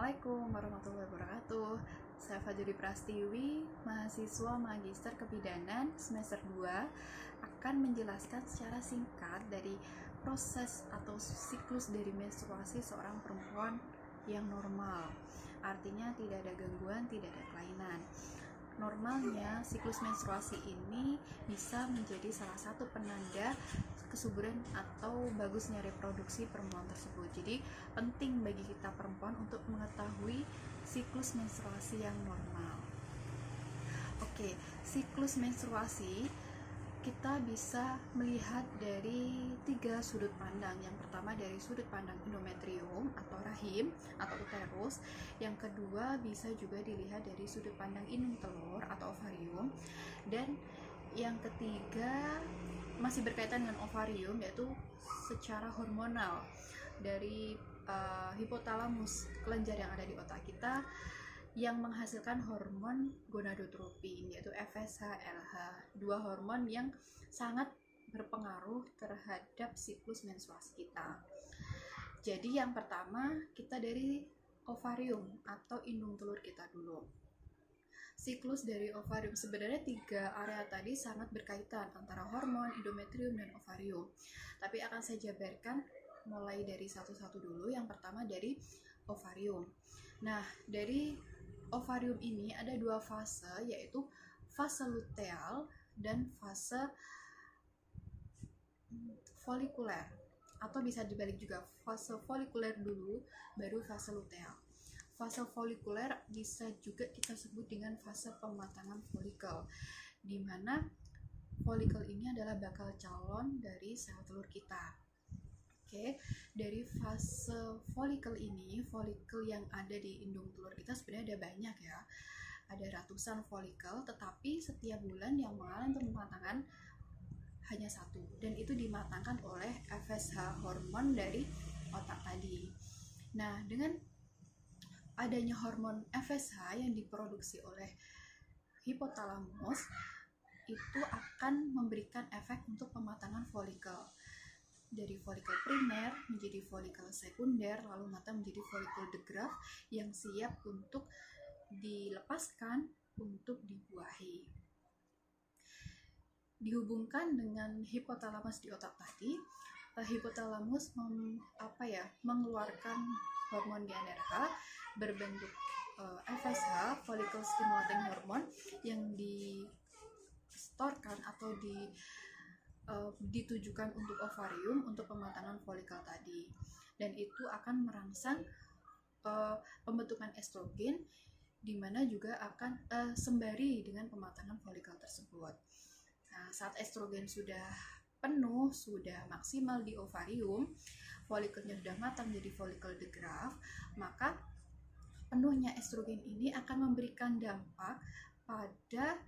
Assalamualaikum warahmatullahi wabarakatuh. Saya Fajri Prastiwi, mahasiswa Magister Kebidanan semester 2, akan menjelaskan secara singkat dari proses atau siklus dari menstruasi seorang perempuan yang normal. Artinya tidak ada gangguan, tidak ada kelainan. Normalnya, siklus menstruasi ini bisa menjadi salah satu penanda kesuburan atau bagusnya reproduksi perempuan tersebut. Jadi, penting bagi kita perempuan untuk mengetahui siklus menstruasi yang normal. Oke, siklus menstruasi kita bisa melihat dari 3 sudut pandang. Yang pertama dari sudut pandang endometrium atau rahim atau uterus. Yang kedua bisa juga dilihat dari sudut pandang indung telur atau ovarium. Dan yang ketiga masih berkaitan dengan ovarium, yaitu secara hormonal dari hipotalamus, kelenjar yang ada di otak kita yang menghasilkan hormon gonadotropin, yaitu FSH, LH, dua hormon yang sangat berpengaruh terhadap siklus menstruasi kita. Jadi yang pertama kita dari ovarium atau indung telur kita dulu. Siklus dari ovarium, sebenarnya 3 area tadi sangat berkaitan antara hormon, endometrium, dan ovarium. Tapi akan saya jabarkan mulai dari satu-satu dulu. Yang pertama dari ovarium. Nah, dari ovarium ini ada 2 fase, yaitu fase luteal dan fase folikuler, atau bisa dibalik juga, fase folikuler dulu baru fase luteal. Fase folikuler bisa juga kita sebut dengan fase pematangan folikel, di mana folikel ini adalah bakal calon dari sel telur kita. Oke, dari fase folikel ini, folikel yang ada di indung telur kita sebenarnya ada banyak ya. Ada ratusan folikel, tetapi setiap bulan yang mengalami pematangan hanya 1, dan itu dimatangkan oleh FSH, hormon dari otak tadi. Nah, dengan adanya hormon FSH yang diproduksi oleh hipotalamus, itu akan memberikan efek untuk pematangan folikel. Dari folikel primer menjadi folikel sekunder, lalu mata menjadi folikel de Graaff yang siap untuk dilepaskan untuk dibuahi. Dihubungkan dengan hipotalamus di otak tadi, hipotalamus mengeluarkan hormon GnRH berbentuk FSH, follicle stimulating hormone, yang distorkan atau ditujukan untuk ovarium untuk pematangan folikel tadi, dan itu akan merangsang pembentukan estrogen, di mana juga akan sembari dengan pematangan folikel tersebut. Nah, saat estrogen sudah penuh, sudah maksimal di ovarium, folikelnya sudah matang jadi folikel de Graaff, maka penuhnya estrogen ini akan memberikan dampak pada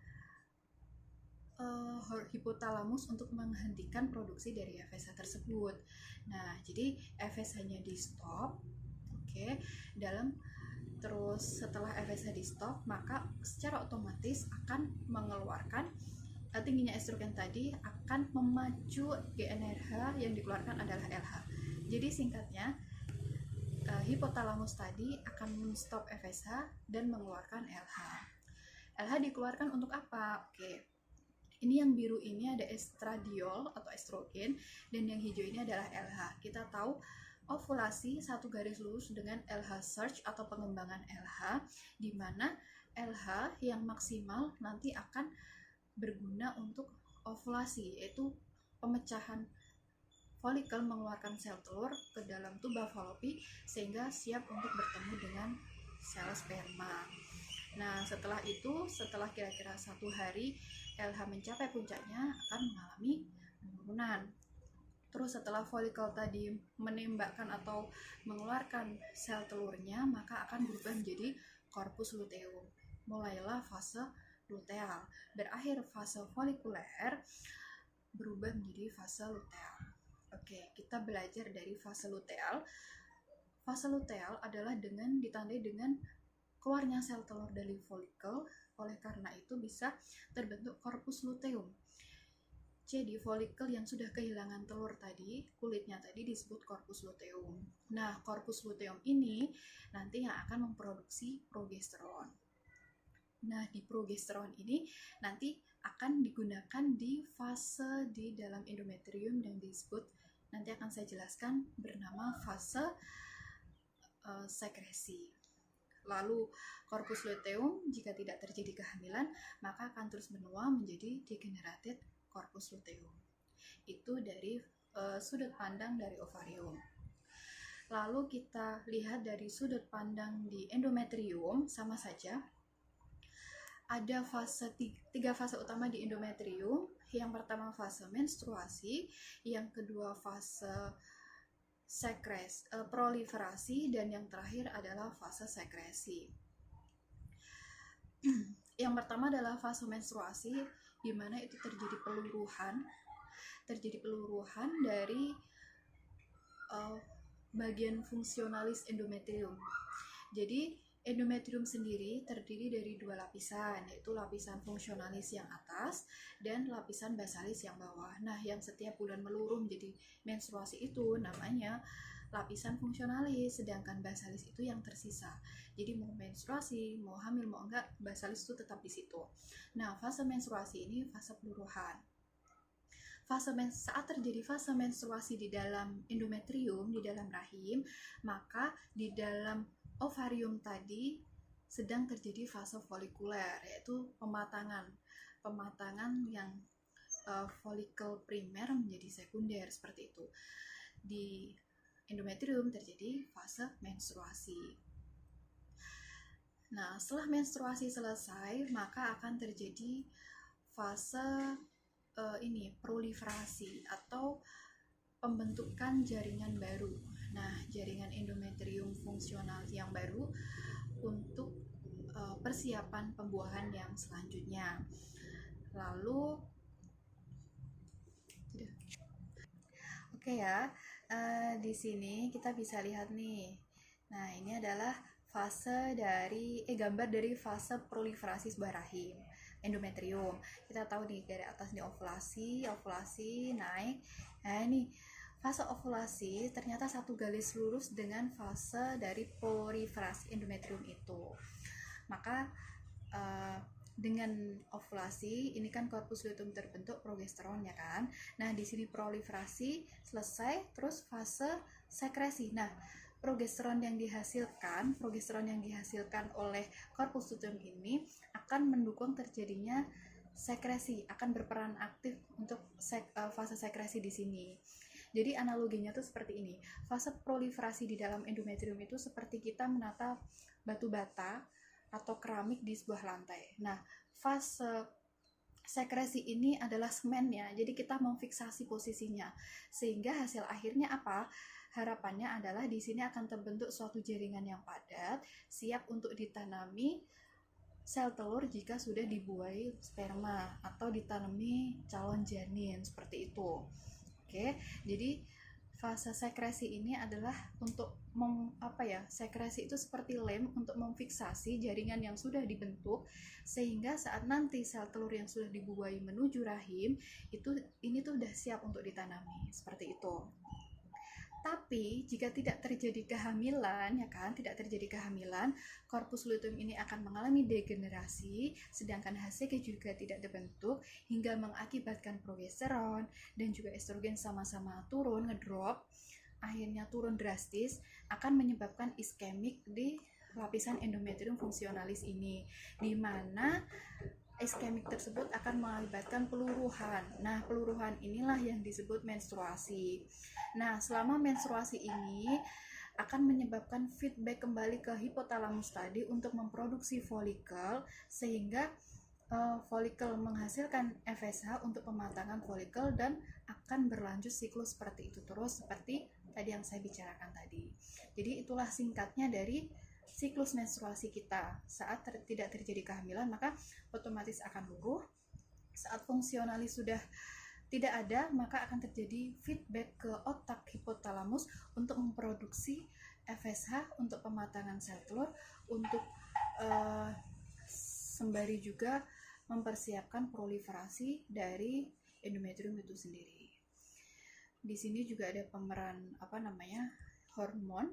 hipotalamus untuk menghentikan produksi dari FSH tersebut. Nah, jadi FSH-nya di stop, terus setelah FSH di stop, maka secara otomatis akan mengeluarkan tingginya estrogen tadi akan memacu GnRH, yang dikeluarkan adalah LH. Jadi singkatnya, hipotalamus tadi akan men-stop FSH dan mengeluarkan LH. LH dikeluarkan untuk apa? Ini yang biru ini ada estradiol atau estrogen, dan yang hijau ini adalah LH. Kita tahu ovulasi satu garis lurus dengan LH surge atau pengembangan LH, di mana LH yang maksimal nanti akan berguna untuk ovulasi, yaitu pemecahan folikel, mengeluarkan sel telur ke dalam tuba Fallopi sehingga siap untuk bertemu dengan sel sperma. Nah, setelah kira-kira 1 hari LH mencapai puncaknya, akan mengalami penurunan. Terus setelah folikel tadi menembakkan atau mengeluarkan sel telurnya, maka akan berubah menjadi korpus luteum. Mulailah fase luteal. Berakhir fase folikuler, berubah menjadi fase luteal. Kita belajar dari fase luteal. Fase luteal adalah ditandai dengan keluarnya sel telur dari folikel, oleh karena itu bisa terbentuk korpus luteum. Jadi folikel yang sudah kehilangan telur tadi, kulitnya tadi disebut corpus luteum. Nah, corpus luteum ini nanti yang akan memproduksi progesteron. Nah, di progesteron ini nanti akan digunakan di fase di dalam endometrium yang disebut, nanti akan saya jelaskan, bernama fase sekresi. Lalu corpus luteum jika tidak terjadi kehamilan maka akan terus menua menjadi degenerated corpus luteum. Itu dari sudut pandang dari ovarium. Lalu kita lihat dari sudut pandang di endometrium, sama saja. Ada tiga fase utama di endometrium. Yang pertama fase menstruasi, yang kedua fase proliferasi, dan yang terakhir adalah fase sekresi. Yang pertama adalah fase menstruasi, di mana itu terjadi peluruhan dari bagian fungsionalis endometrium. Jadi endometrium sendiri terdiri dari dua lapisan, yaitu lapisan fungsionalis yang atas dan lapisan basalis yang bawah. Nah, yang setiap bulan meluruh menjadi menstruasi itu namanya lapisan fungsionalis, sedangkan basalis itu yang tersisa. Jadi mau menstruasi, mau hamil, mau enggak, basalis itu tetap di situ. Nah, fase menstruasi ini fase peluruhan. Saat terjadi fase menstruasi di dalam endometrium, di dalam rahim, maka di dalam ovarium tadi sedang terjadi fase folikuler, yaitu pematangan yang folikel primer menjadi sekunder, seperti itu. Di endometrium terjadi fase menstruasi. Nah, setelah menstruasi selesai, maka akan terjadi fase proliferasi atau pembentukan jaringan baru. Nah, jaringan endometrium fungsional yang baru untuk persiapan pembuahan yang selanjutnya. Lalu, oke ya, di sini kita bisa lihat nih. Nah, ini adalah gambar dari fase proliferasi sebuah rahim, endometrium. Kita tahu nih dari atas nih ovulasi naik. Nah, ini fase ovulasi ternyata satu garis lurus dengan fase dari proliferasi endometrium itu. Maka dengan ovulasi ini kan corpus luteum terbentuk progesteron, ya kan. Nah, di sini proliferasi selesai, terus fase sekresi. Nah, progesteron yang dihasilkan oleh corpus luteum ini akan mendukung terjadinya sekresi, akan berperan aktif untuk fase sekresi di sini. Jadi analoginya tuh seperti ini. Fase proliferasi di dalam endometrium itu seperti kita menata batu bata atau keramik di sebuah lantai. Nah, fase sekresi ini adalah semennya. Jadi kita memfiksasi posisinya. Sehingga hasil akhirnya apa? Harapannya adalah di sini akan terbentuk suatu jaringan yang padat, siap untuk ditanami sel telur jika sudah dibuai sperma atau ditanami calon janin, seperti itu. Oke, jadi fase sekresi ini adalah untuk sekresi itu seperti lem untuk memfiksasi jaringan yang sudah dibentuk, sehingga saat nanti sel telur yang sudah dibuai menuju rahim ini tuh udah siap untuk ditanami, seperti itu. Tapi jika tidak terjadi kehamilan, corpus luteum ini akan mengalami degenerasi, sedangkan HCG juga tidak terbentuk hingga mengakibatkan progesteron dan juga estrogen sama-sama turun, ngedrop, akhirnya turun drastis, akan menyebabkan iskemik di lapisan endometrium fungsionalis ini, di mana iskemik tersebut akan mengakibatkan peluruhan. Nah, peluruhan inilah yang disebut menstruasi. Nah, selama menstruasi ini akan menyebabkan feedback kembali ke hipotalamus tadi untuk memproduksi folikel, sehingga folikel menghasilkan FSH untuk pematangan folikel dan akan berlanjut siklus seperti itu terus, seperti tadi yang saya bicarakan tadi. Jadi itulah singkatnya dari siklus menstruasi kita. Saat tidak terjadi kehamilan maka otomatis akan luruh. Saat fungsionalis sudah tidak ada, maka akan terjadi feedback ke otak hipotalamus untuk memproduksi FSH untuk pematangan sel telur, untuk sembari juga mempersiapkan proliferasi dari endometrium itu sendiri. Di sini juga ada pemeran hormon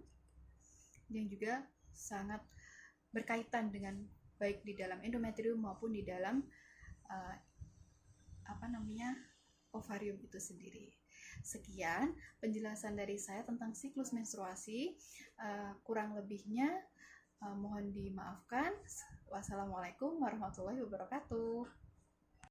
yang juga sangat berkaitan dengan baik di dalam endometrium maupun di dalam ovarium itu sendiri. Sekian penjelasan dari saya tentang siklus menstruasi. Kurang lebihnya mohon dimaafkan. Wassalamualaikum warahmatullahi wabarakatuh.